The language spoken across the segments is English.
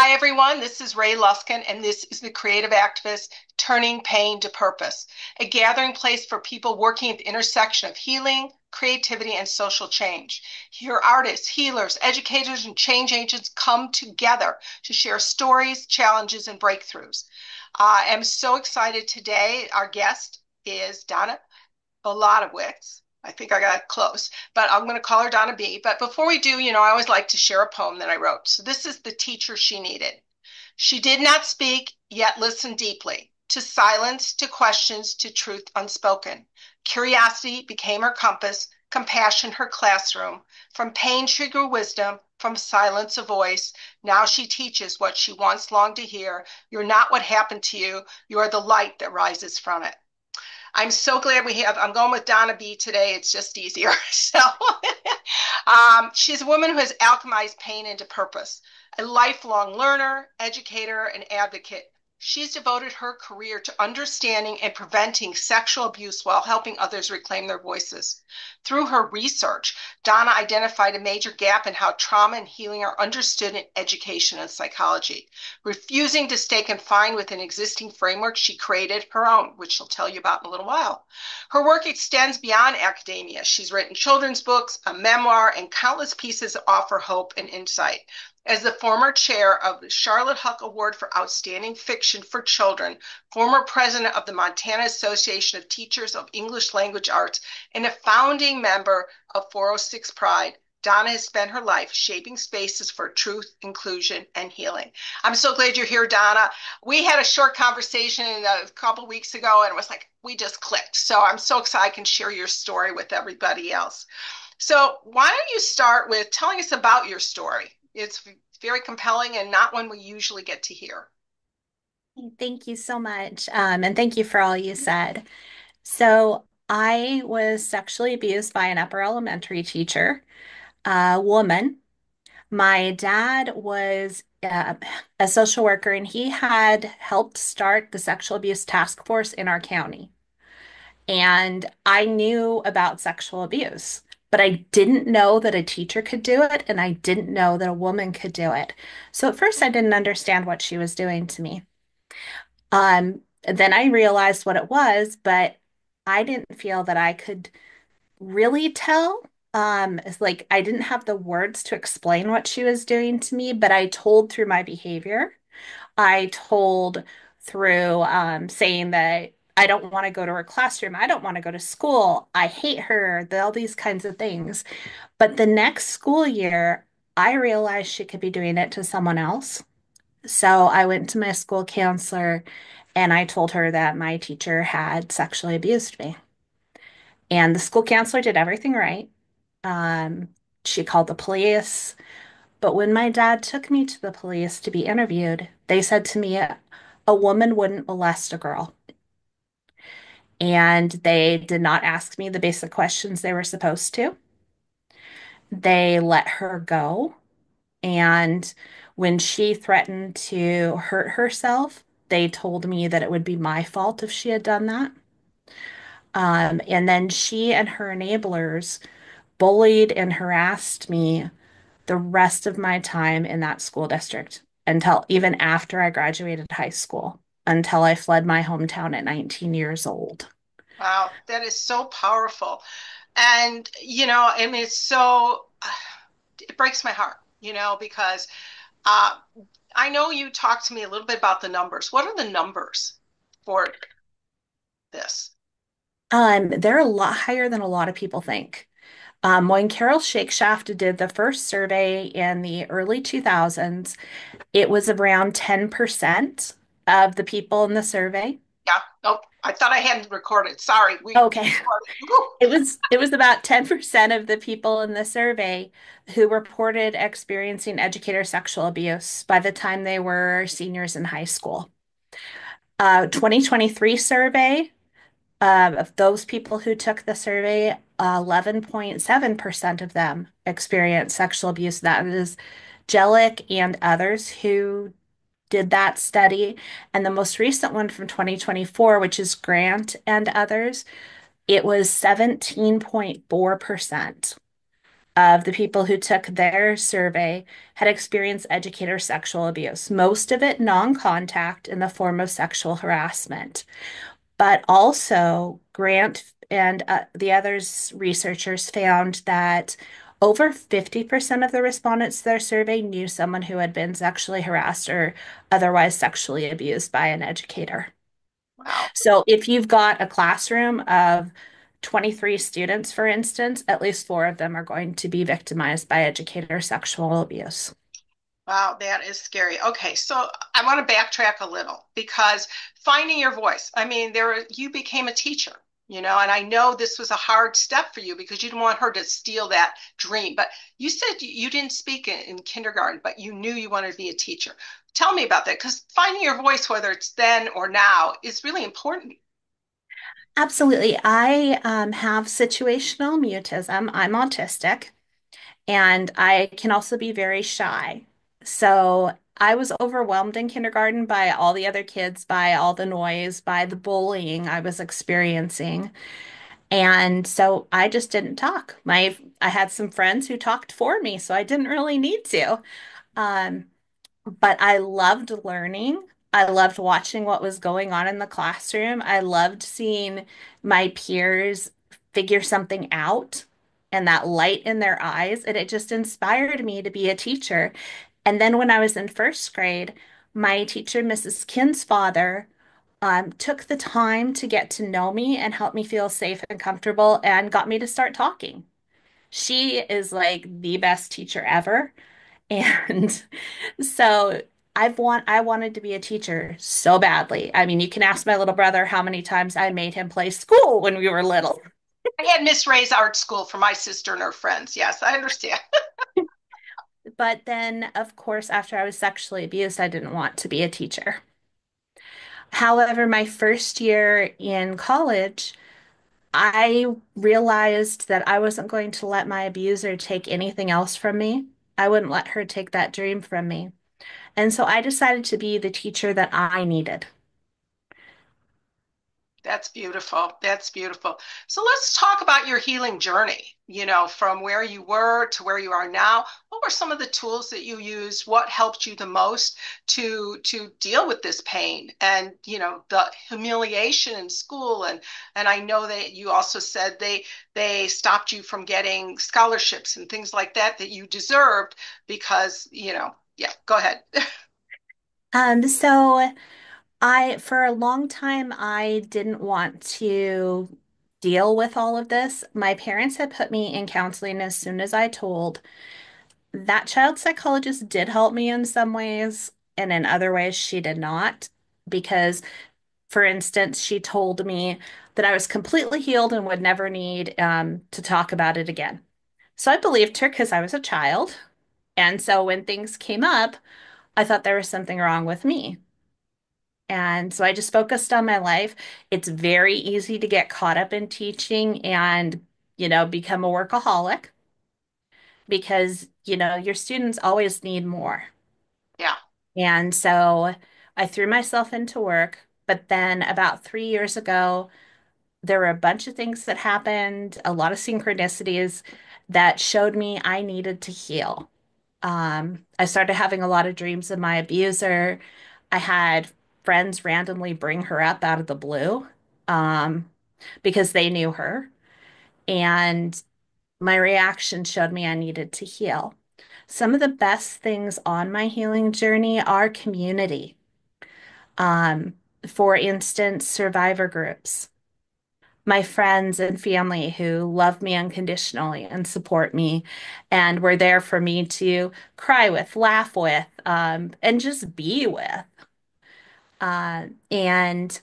Hi, everyone. This is Ray Luskin, and this is the Creative Activist Turning Pain to Purpose, a gathering place for people working at the intersection of healing, creativity, and social change. Here, artists, healers, educators, and change agents come together to share stories, challenges, and breakthroughs. I am so excited today. Our guest is Donna Bolotowicz. I think I got close, but I'm going to call her Donna B. But before we do, I always like to share a poem that I wrote. So this is the teacher she needed. She did not speak, yet listened deeply, to silence, to questions, to truth unspoken. Curiosity became her compass, compassion her classroom. From pain she grew wisdom, from silence a voice. Now she teaches what she once longed to hear. You're not what happened to you, you are the light that rises from it. I'm so glad I'm going with Donna B today. It's just easier. She's a woman who has alchemized pain into purpose, a lifelong learner, educator, and advocate. She's devoted her career to understanding and preventing sexual abuse while helping others reclaim their voices. Through her research, Donna identified a major gap in how trauma and healing are understood in education and psychology. Refusing to stay confined with an existing framework, she created her own, which she'll tell you about in a little while. Her work extends beyond academia. She's written children's books, a memoir, and countless pieces that offer hope and insight. As the former chair of the Charlotte Huck Award for Outstanding Fiction for Children, former president of the Montana Association of Teachers of English Language Arts, and a founding member of 406 Pride, Donna has spent her life shaping spaces for truth, inclusion, and healing. I'm so glad you're here, Donna. We had a short conversation a couple weeks ago, and it was like we just clicked. So I'm so excited I can share your story with everybody else. So why don't you start with telling us about your story? It's very compelling and not one we usually get to hear. Thank you so much. And thank you for all you said. So, I was sexually abused by an upper elementary teacher, a woman. My dad was a social worker, and he had helped start the sexual abuse task force in our county. And I knew about sexual abuse, but I didn't know that a teacher could do it, and I didn't know that a woman could do it. So, at first, I didn't understand what she was doing to me. Then I realized what it was, but I didn't feel that I could really tell. It's like I didn't have the words to explain what she was doing to me, but I told through my behavior. I told through saying that I don't want to go to her classroom. I don't want to go to school. I hate her, all these kinds of things. But the next school year, I realized she could be doing it to someone else. So I went to my school counselor and I told her that my teacher had sexually abused me. And the school counselor did everything right. Um, she called the police. But when my dad took me to the police to be interviewed, they said to me, a woman wouldn't molest a girl. And they did not ask me the basic questions they were supposed to. They let her go. And when she threatened to hurt herself, they told me that it would be my fault if she had done that. And then she and her enablers bullied and harassed me the rest of my time in that school district until even after I graduated high school, until I fled my hometown at 19 years old. Wow, that is so powerful. And, I mean, it breaks my heart, because uh, I know you talked to me a little bit about the numbers. What are the numbers for this? They're a lot higher than a lot of people think. When Carol Shakeshaft did the first survey in the early 2000s, it was around 10% of the people in the survey. Yeah. Nope. I thought I hadn't recorded. Sorry. We Okay. recorded. It was about 10% of the people in the survey who reported experiencing educator sexual abuse by the time they were seniors in high school. 2023 survey of those people who took the survey, 11.7% of them experienced sexual abuse. That is Jellic and others who did that study. And the most recent one from 2024, which is Grant and others, it was 17.4%. of the people who took their survey had experienced educator sexual abuse, most of it non-contact in the form of sexual harassment. But also, Grant and the others researchers found that over 50% of the respondents to their survey knew someone who had been sexually harassed or otherwise sexually abused by an educator. Wow. So if you've got a classroom of 23 students, for instance, at least four of them are going to be victimized by educator sexual abuse. Wow, that is scary. Okay, so I want to backtrack a little because finding your voice. I mean, you became a teacher, and I know this was a hard step for you because you didn't want her to steal that dream. But you said you didn't speak in kindergarten, but you knew you wanted to be a teacher. Tell me about that because finding your voice, whether it's then or now, is really important. Absolutely. I have situational mutism. I'm autistic, and I can also be very shy. So I was overwhelmed in kindergarten by all the other kids, by all the noise, by the bullying I was experiencing. And so I just didn't talk. I had some friends who talked for me, so I didn't really need to. Um, but I loved learning. I loved watching what was going on in the classroom. I loved seeing my peers figure something out and that light in their eyes. And it just inspired me to be a teacher. And then when I was in first grade, my teacher, Mrs. Kinsfather, took the time to get to know me and help me feel safe and comfortable and got me to start talking. She is like the best teacher ever. And so I wanted to be a teacher so badly. I mean, you can ask my little brother how many times I made him play school when we were little. I had Miss Ray's art school for my sister and her friends. Yes, I understand. But then, of course, after I was sexually abused, I didn't want to be a teacher. However, my first year in college, I realized that I wasn't going to let my abuser take anything else from me. I wouldn't let her take that dream from me. And so I decided to be the teacher that I needed. That's beautiful. That's beautiful. So let's talk about your healing journey, from where you were to where you are now. What were some of the tools that you used? What helped you the most to deal with this pain and, the humiliation in school and I know that you also said they stopped you from getting scholarships and things like that you deserved because, yeah, go ahead. So for a long time, I didn't want to deal with all of this. My parents had put me in counseling as soon as I told. That child psychologist did help me in some ways, and in other ways, she did not. Because, for instance, she told me that I was completely healed and would never need to talk about it again. So I believed her because I was a child. And so when things came up, I thought there was something wrong with me. And so I just focused on my life. It's very easy to get caught up in teaching and, become a workaholic because, your students always need more. Yeah. And so I threw myself into work. But then about 3 years ago, there were a bunch of things that happened, a lot of synchronicities that showed me I needed to heal. I started having a lot of dreams of my abuser. I had friends randomly bring her up out of the blue, um, because they knew her. And my reaction showed me I needed to heal. Some of the best things on my healing journey are community. Um, for instance, survivor groups, my friends and family who love me unconditionally and support me and were there for me to cry with, laugh with, and just be with. And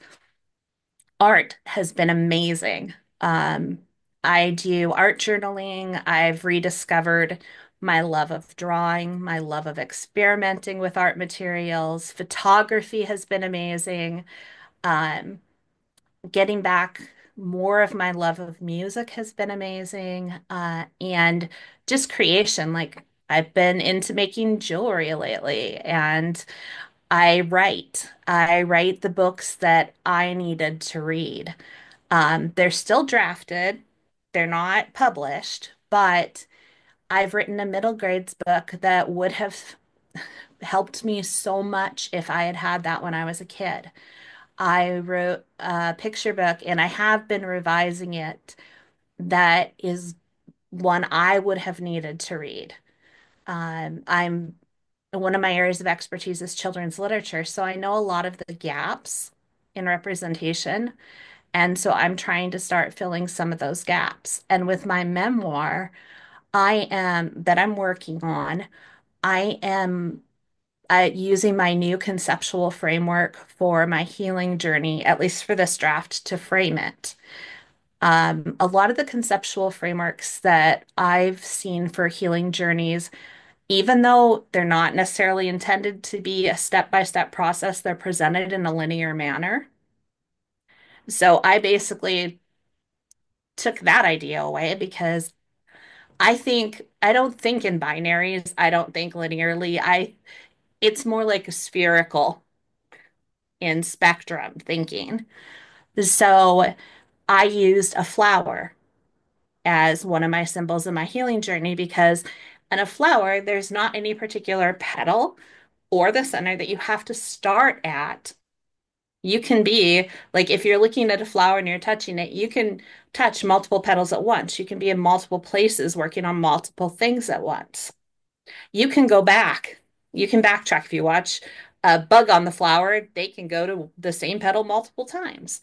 art has been amazing. Um, I do art journaling. I've rediscovered my love of drawing, my love of experimenting with art materials. Photography has been amazing. Um, Getting back more of my love of music has been amazing. And just creation. Like I've been into making jewelry lately and I write the books that I needed to read. They're still drafted. They're not published, but I've written a middle grades book that would have helped me so much if I had had that when I was a kid. I wrote a picture book and I have been revising it that is one I would have needed to read. I'm One of my areas of expertise is children's literature, so I know a lot of the gaps in representation. And so I'm trying to start filling some of those gaps. And with my memoir, I'm working on, I am using my new conceptual framework for my healing journey, at least for this draft, to frame it. A lot of the conceptual frameworks that I've seen for healing journeys, even though they're not necessarily intended to be a step-by-step process, they're presented in a linear manner. So I basically took that idea away because I don't think in binaries. I don't think linearly. It's more like a spherical in spectrum thinking. So I used a flower as one of my symbols in my healing journey because in a flower, there's not any particular petal or the center that you have to start at. You can be like, if you're looking at a flower and you're touching it, you can touch multiple petals at once. You can be in multiple places working on multiple things at once. You can go back. You can backtrack if you watch a bug on the flower, they can go to the same petal multiple times.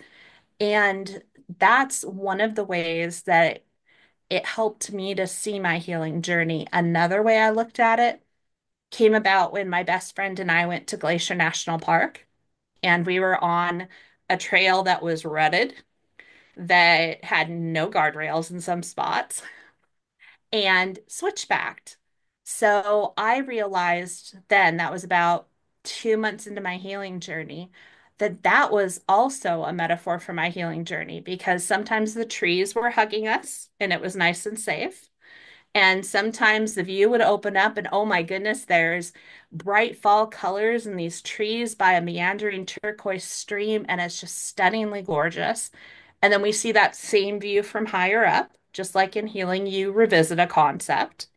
And that's one of the ways that it helped me to see my healing journey. Another way I looked at it came about when my best friend and I went to Glacier National Park, and we were on a trail that was rutted, that had no guardrails in some spots, and switchbacked. So I realized then, that was about 2 months into my healing journey, that that was also a metaphor for my healing journey because sometimes the trees were hugging us and it was nice and safe. And sometimes the view would open up, and oh my goodness, there's bright fall colors in these trees by a meandering turquoise stream, and it's just stunningly gorgeous. And then we see that same view from higher up, just like in healing, you revisit a concept.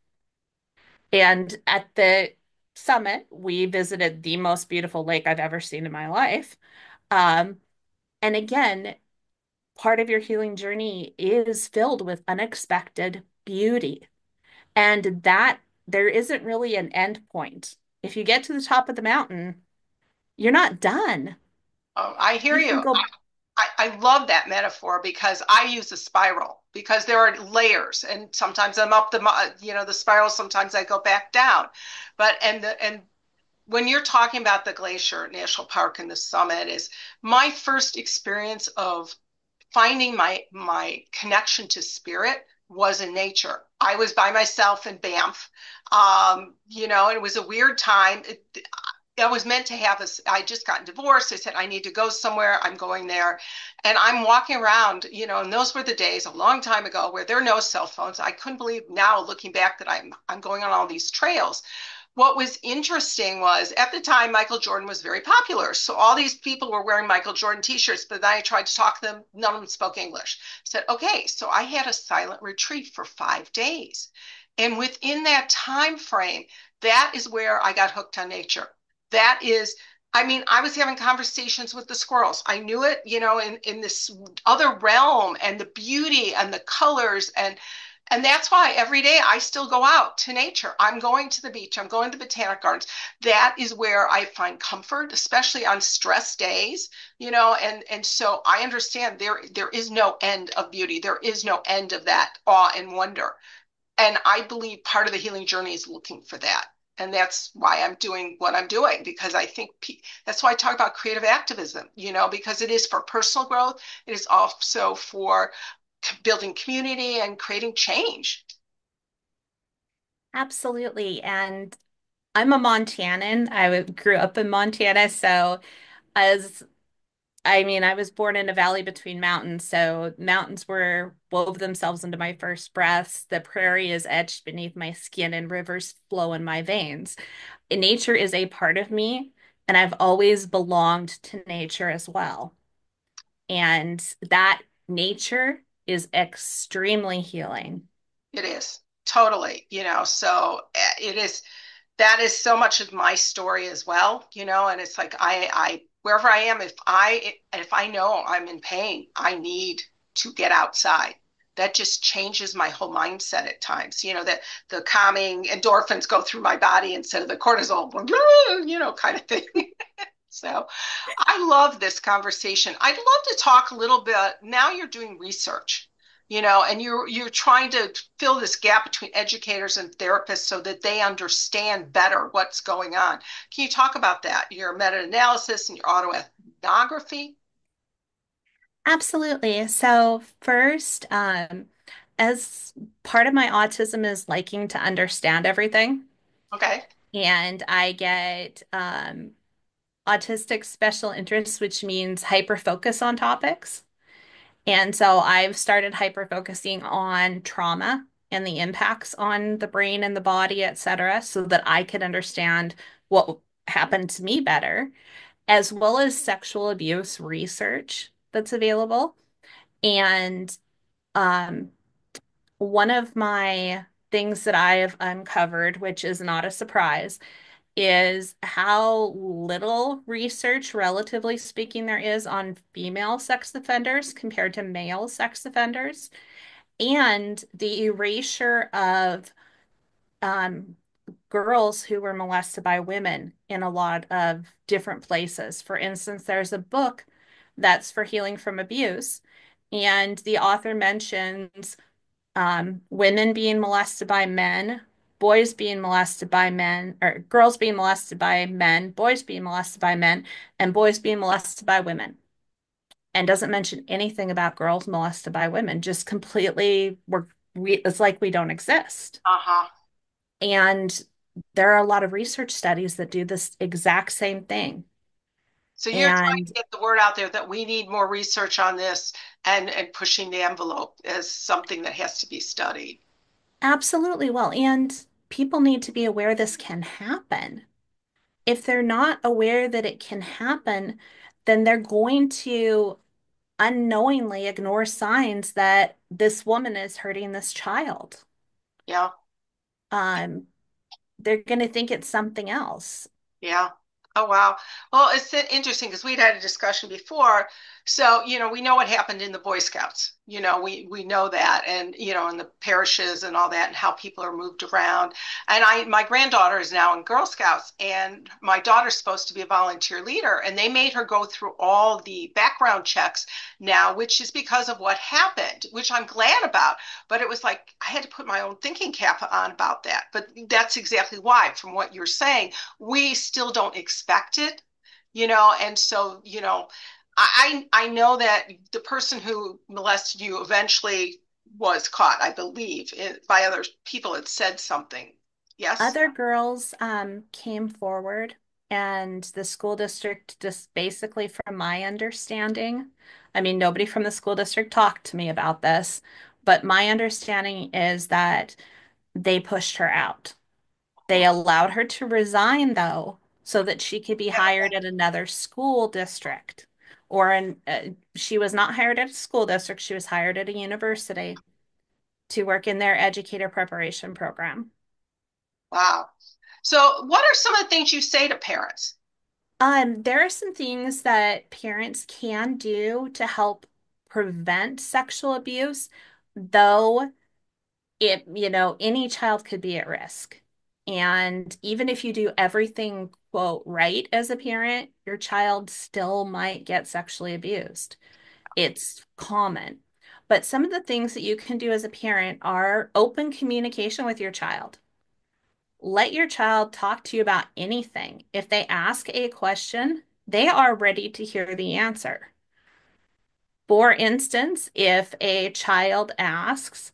And at the summit, we visited the most beautiful lake I've ever seen in my life. Um, and again, part of your healing journey is filled with unexpected beauty. And that there isn't really an end point. If you get to the top of the mountain, you're not done. I hear You can you. go, I love that metaphor because I use a spiral because there are layers, and sometimes I'm up the spiral, sometimes I go back down. But and when you're talking about the Glacier National Park and the summit is my first experience of finding my connection to spirit was in nature. I was by myself in Banff, and it was a weird time. I was meant to have this. I just gotten divorced. I said, I need to go somewhere. I'm going there. And I'm walking around, and those were the days a long time ago where there are no cell phones. I couldn't believe now looking back that I'm going on all these trails. What was interesting was at the time Michael Jordan was very popular. So all these people were wearing Michael Jordan t-shirts, but then I tried to talk to them, none of them spoke English. I said, okay, so I had a silent retreat for 5 days. And within that time frame, that is where I got hooked on nature. That is, I mean, I was having conversations with the squirrels. I knew it, in this other realm and the beauty and the colors and that's why every day I still go out to nature. I'm going to the beach. I'm going to the botanic gardens. That is where I find comfort, especially on stress days, and so I understand there is no end of beauty. There is no end of that awe and wonder. And I believe part of the healing journey is looking for that. And that's why I'm doing what I'm doing, because I think that's why I talk about creative activism, because it is for personal growth. It is also for building community and creating change. absolutely. And I'm a Montanan. Grew up in Montana. So, as I mean, I was born in a valley between mountains. So, mountains were wove themselves into my first breaths. The prairie is etched beneath my skin, and rivers flow in my veins. And nature is a part of me. And I've always belonged to nature as well. And that nature is extremely healing. It is. totally, so it is, that is so much of my story as well, and it's like wherever I am, if I know I'm in pain, I need to get outside. That just changes my whole mindset at times, that the calming endorphins go through my body instead of the cortisol, kind of thing. So I love this conversation. I'd love to talk a little bit. Now you're doing research, and you're trying to fill this gap between educators and therapists so that they understand better what's going on. Can you talk about that? Your meta-analysis and your autoethnography? Absolutely. So first, as part of my autism is liking to understand everything, Okay. and I get autistic special interests, which means hyper focus on topics. And so I've started hyper focusing on trauma and the impacts on the brain and the body, et cetera, so that I could understand what happened to me better, as well as sexual abuse research that's available. And um, one of my things that I have uncovered, which is not a surprise, is how little research, relatively speaking, there is on female sex offenders compared to male sex offenders, and the erasure of um, girls who were molested by women in a lot of different places. For instance, there's a book that's for healing from abuse, and the author mentions women being molested by men, boys being molested by men, or girls being molested by men, boys being molested by men, and boys being molested by women. And doesn't mention anything about girls molested by women, just completely, it's like we don't exist. Uh-huh. And there are a lot of research studies that do this exact same thing. So you're trying And to get the word out there that we need more research on this and pushing the envelope as something that has to be studied. absolutely, well, and people need to be aware this can happen. If they're not aware that it can happen, then they're going to unknowingly ignore signs that this woman is hurting this child. Yeah. Um, they're going to think it's something else. Yeah. Oh, wow. Well, it's interesting because we'd had a discussion before. So, we know what happened in the Boy Scouts. We know that, and in the parishes and all that, and how people are moved around. And my granddaughter is now in Girl Scouts, and my daughter's supposed to be a volunteer leader, and they made her go through all the background checks now, which is because of what happened, which I'm glad about. But it was like I had to put my own thinking cap on about that. But that's exactly why, from what you're saying, we still don't expect it, and so, I know that the person who molested you eventually was caught, I believe, by other people had said something. Yes? Other girls came forward, and the school district, just basically from my understanding, I mean, nobody from the school district talked to me about this, but my understanding is that they pushed her out. They allowed her to resign, though, so that she could be hired at another school district. She was not hired at a school district, she was hired at a university to work in their educator preparation program. Wow. So, what are some of the things you say to parents? There are some things that parents can do to help prevent sexual abuse, though any child could be at risk. And even if you do everything, quote, right as a parent, your child still might get sexually abused. It's common. But some of the things that you can do as a parent are open communication with your child. Let your child talk to you about anything. If they ask a question, they are ready to hear the answer. For instance, if a child asks,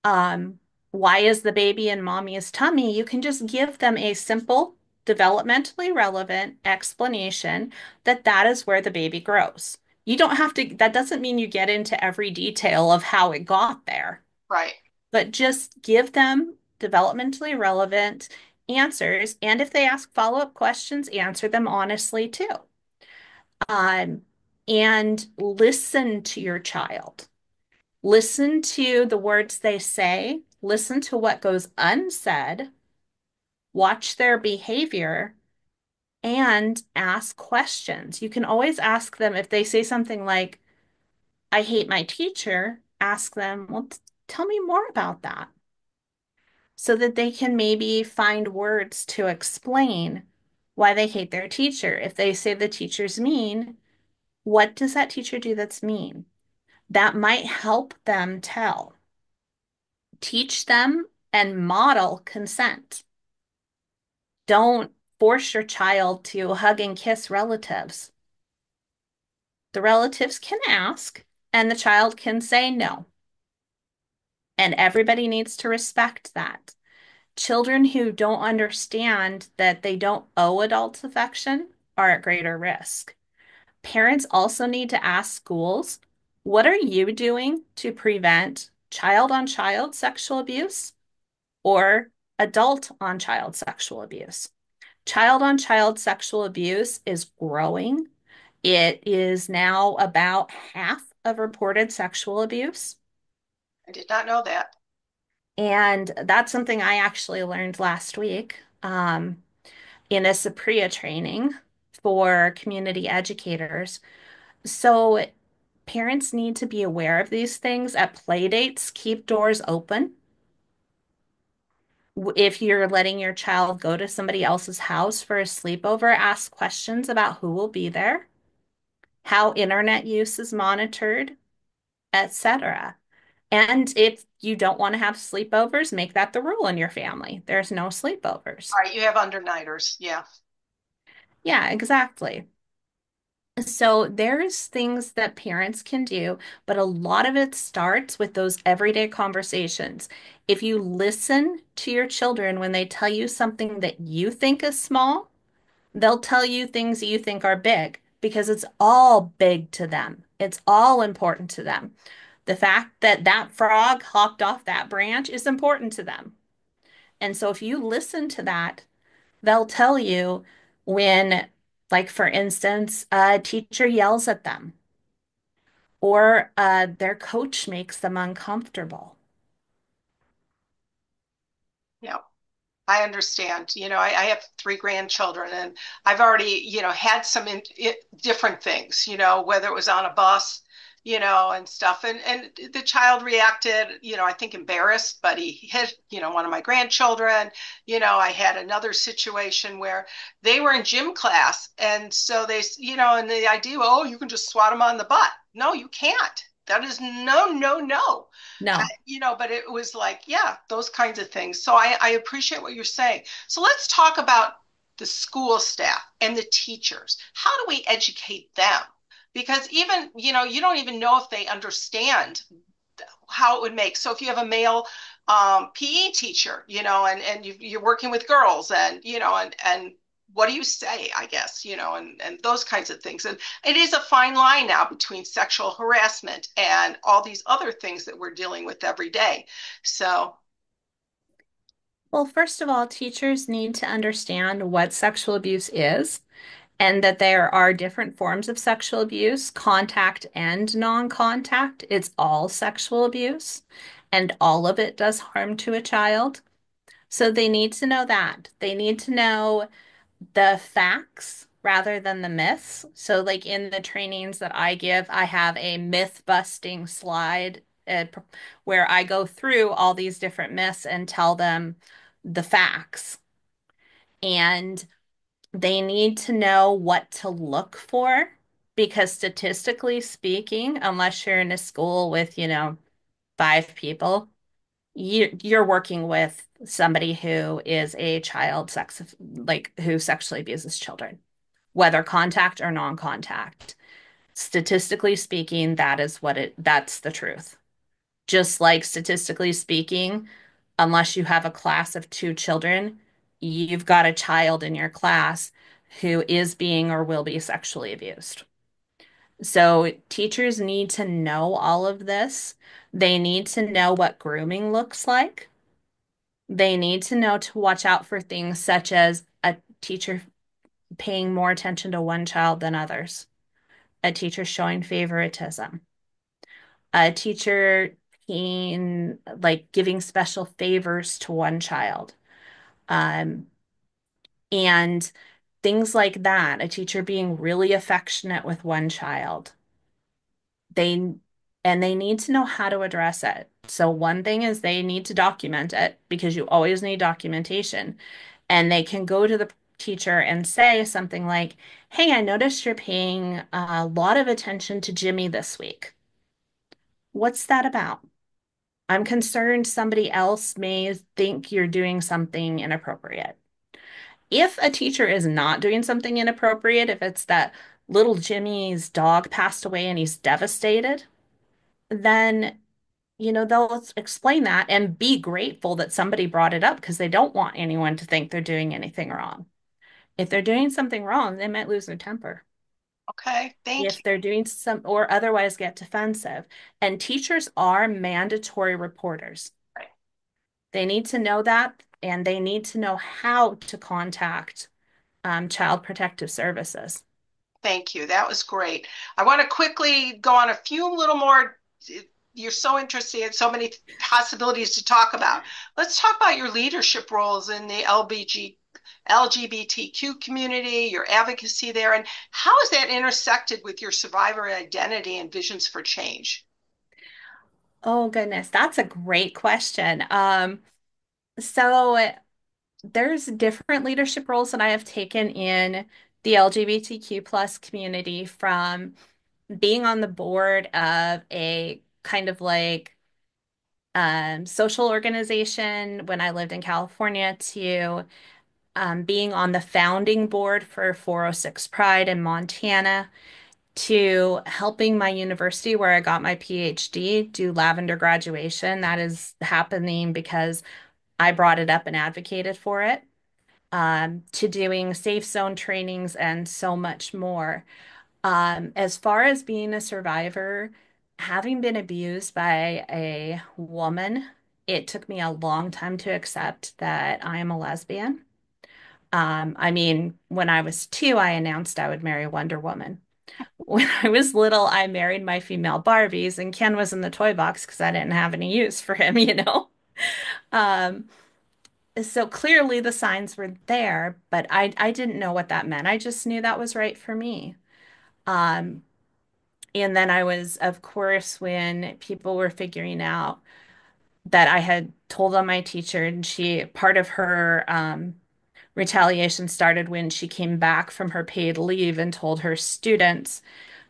um, why is the baby in mommy's tummy? You can just give them a simple, developmentally relevant explanation that that is where the baby grows. You don't have to, that doesn't mean you get into every detail of how it got there, Right. but just give them developmentally relevant answers. And if they ask follow-up questions, answer them honestly too. Um, and listen to your child. Listen to the words they say. listen to what goes unsaid, watch their behavior, and ask questions. You can always ask them if they say something like, I hate my teacher, ask them, well, tell me more about that so that they can maybe find words to explain why they hate their teacher. If they say the teacher's mean, what does that teacher do that's mean? That might help them tell. Teach them and model consent. Don't force your child to hug and kiss relatives. The relatives can ask, and the child can say no. And everybody needs to respect that. Children who don't understand that they don't owe adults affection are at greater risk. Parents also need to ask schools, what are you doing to prevent child on child sexual abuse or adult on child sexual abuse? Child on child sexual abuse is growing. It is now about half of reported sexual abuse. I did not know that. And that's something I actually learned last week in a SAPRIA training for community educators. So parents need to be aware of these things at play dates. Keep doors open. If you're letting your child go to somebody else's house for a sleepover, ask questions about who will be there, how internet use is monitored, etc. And if you don't want to have sleepovers, make that the rule in your family. There's no sleepovers. All right, you have undernighters. Yeah. Yeah, exactly. So there's things that parents can do, but a lot of it starts with those everyday conversations. If you listen to your children when they tell you something that you think is small, they'll tell you things that you think are big because it's all big to them. It's all important to them. The fact that that frog hopped off that branch is important to them. And so if you listen to that, they'll tell you when, like, for instance, a teacher yells at them or their coach makes them uncomfortable. Yeah. I understand. I have three grandchildren, and I've already, had some different things, whether it was on a bus, and stuff. And the child reacted, I think embarrassed, but he hit, one of my grandchildren. I had another situation where they were in gym class. And so and the idea, oh, you can just swat them on the butt. No, you can't. That is no, no, no. No. But it was like, yeah, those kinds of things. So I appreciate what you're saying. So let's talk about the school staff and the teachers. How do we educate them? Because even, you don't even know if they understand how it would make. So if you have a male PE teacher, and you're working with girls and what do you say, I guess, and those kinds of things. And it is a fine line now between sexual harassment and all these other things that we're dealing with every day. So, Well, first of all, teachers need to understand what sexual abuse is and that there are different forms of sexual abuse, contact and non-contact. It's all sexual abuse, and all of it does harm to a child. So they need to know that. They need to know the facts rather than the myths. So, like in the trainings that I give, I have a myth busting slide where I go through all these different myths and tell them the facts. And they need to know what to look for because statistically speaking, unless you're in a school with, five people, you're working with somebody who is a child like who sexually abuses children, whether contact or non-contact. Statistically speaking, that's the truth. Just like statistically speaking, unless you have a class of two children, you've got a child in your class who is being or will be sexually abused. So teachers need to know all of this. They need to know what grooming looks like. They need to know to watch out for things such as a teacher paying more attention to one child than others, a teacher showing favoritism, a teacher paying, like giving special favors to one child. Um, and things like that, a teacher being really affectionate with one child. They and they need to know how to address it. So one thing is they need to document it because you always need documentation. And they can go to the teacher and say something like, "Hey, I noticed you're paying a lot of attention to Jimmy this week. What's that about? I'm concerned somebody else may think you're doing something inappropriate." If a teacher is not doing something inappropriate, if it's that little Jimmy's dog passed away and he's devastated, then they'll explain that and be grateful that somebody brought it up because they don't want anyone to think they're doing anything wrong. If they're doing something wrong, they might lose their temper. Okay, thank you. If they're doing some or otherwise get defensive. And teachers are mandatory reporters. Right. They need to know that and they need to know how to contact Child Protective Services. Thank you. That was great. I want to quickly go on a few little more. You're so interested in so many possibilities to talk about. Let's talk about your leadership roles in the LGBTQ community, your advocacy there, and how is that intersected with your survivor identity and visions for change? Oh goodness, that's a great question. So there's different leadership roles that I have taken in the LGBTQ plus community, from being on the board of a kind of like social organization when I lived in California to being on the founding board for 406 Pride in Montana to helping my university where I got my PhD do lavender graduation. That is happening because I brought it up and advocated for it, to doing safe zone trainings and so much more. As far as being a survivor, having been abused by a woman, it took me a long time to accept that I am a lesbian. I mean, when I was 2, I announced I would marry Wonder Woman. When I was little, I married my female Barbies, and Ken was in the toy box because I didn't have any use for him. Um, so clearly the signs were there, but I didn't know what that meant. I just knew that was right for me. Um, and then I was, of course, when people were figuring out that I had told on my teacher, and part of her retaliation started when she came back from her paid leave and told her students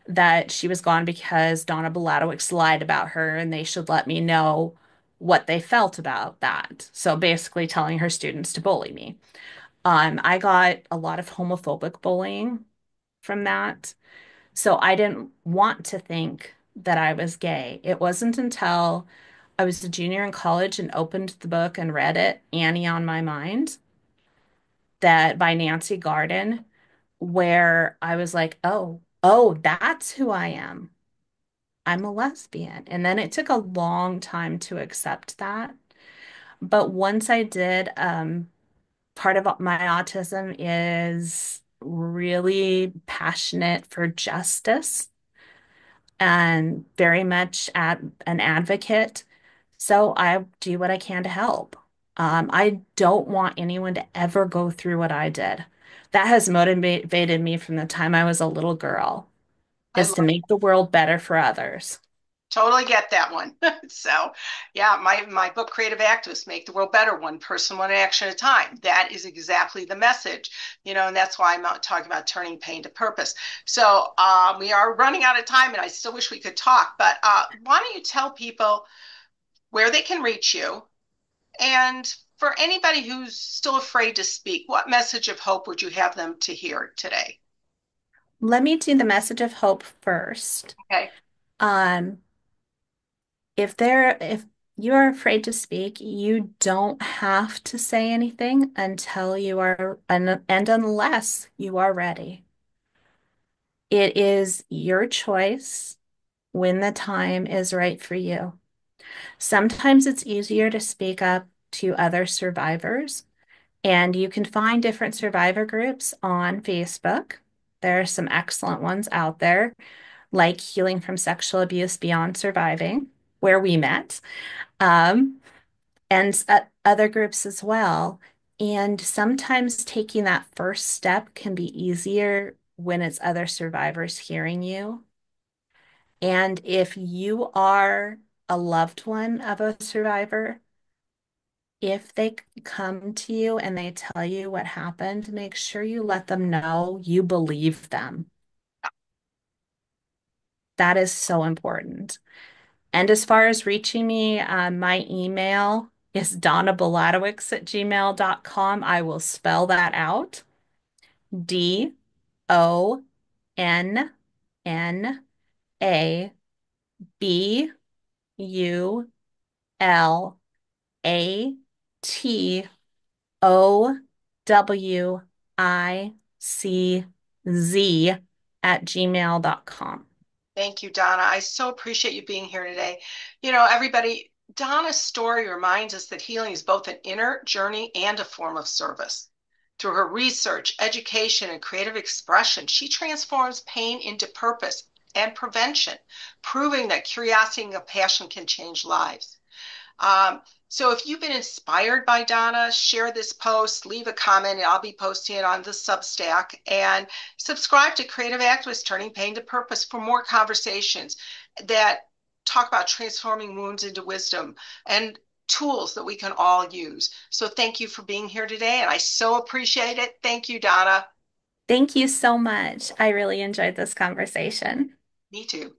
that she was gone because Donna Bladowicz lied about her and they should let me know what they felt about that. So basically telling her students to bully me. I got a lot of homophobic bullying from that. So I didn't want to think that I was gay. It wasn't until I was a junior in college and opened the book and read it, Annie on My Mind, that by Nancy Garden, where I was like, oh, that's who I am. I'm a lesbian. And then it took a long time to accept that. But once I did, part of my autism is really passionate for justice and very much an advocate. So I do what I can to help. I don't want anyone to ever go through what I did. That has motivated me from the time I was a little girl, I is to make the world better for others. totally get that one. So, yeah, my book, Creative Activists, Make the World Better, one person, one action at a time. That is exactly the message, and that's why I'm out talking about turning pain to purpose. So, we are running out of time, and I still wish we could talk, but why don't you tell people where they can reach you? And for anybody who's still afraid to speak, what message of hope would you have them to hear today? Let me do the message of hope first. Okay. Um, if you are afraid to speak, you don't have to say anything until you are, and unless you are ready. It is your choice when the time is right for you. Sometimes it's easier to speak up to other survivors, and you can find different survivor groups on Facebook. There are some excellent ones out there, like Healing from Sexual Abuse Beyond Surviving. where we met, and other groups as well. And sometimes taking that first step can be easier when it's other survivors hearing you. And if you are a loved one of a survivor, if they come to you and they tell you what happened, make sure you let them know you believe them. That is so important. And as far as reaching me, my email is donnabaladowicz@gmail.com. I will spell that out. DonnaBaladowicz Thank you, Donna. I so appreciate you being here today. Everybody, Donna's story reminds us that healing is both an inner journey and a form of service. Through her research, education, and creative expression, she transforms pain into purpose and prevention, proving that curiosity and compassion can change lives. So if you've been inspired by Donna, share this post, leave a comment, and I'll be posting it on the Substack. And subscribe to Creative Activists Turning Pain to Purpose for more conversations that talk about transforming wounds into wisdom and tools that we can all use. So thank you for being here today, and I so appreciate it. Thank you, Donna. Thank you so much. I really enjoyed this conversation. Me too.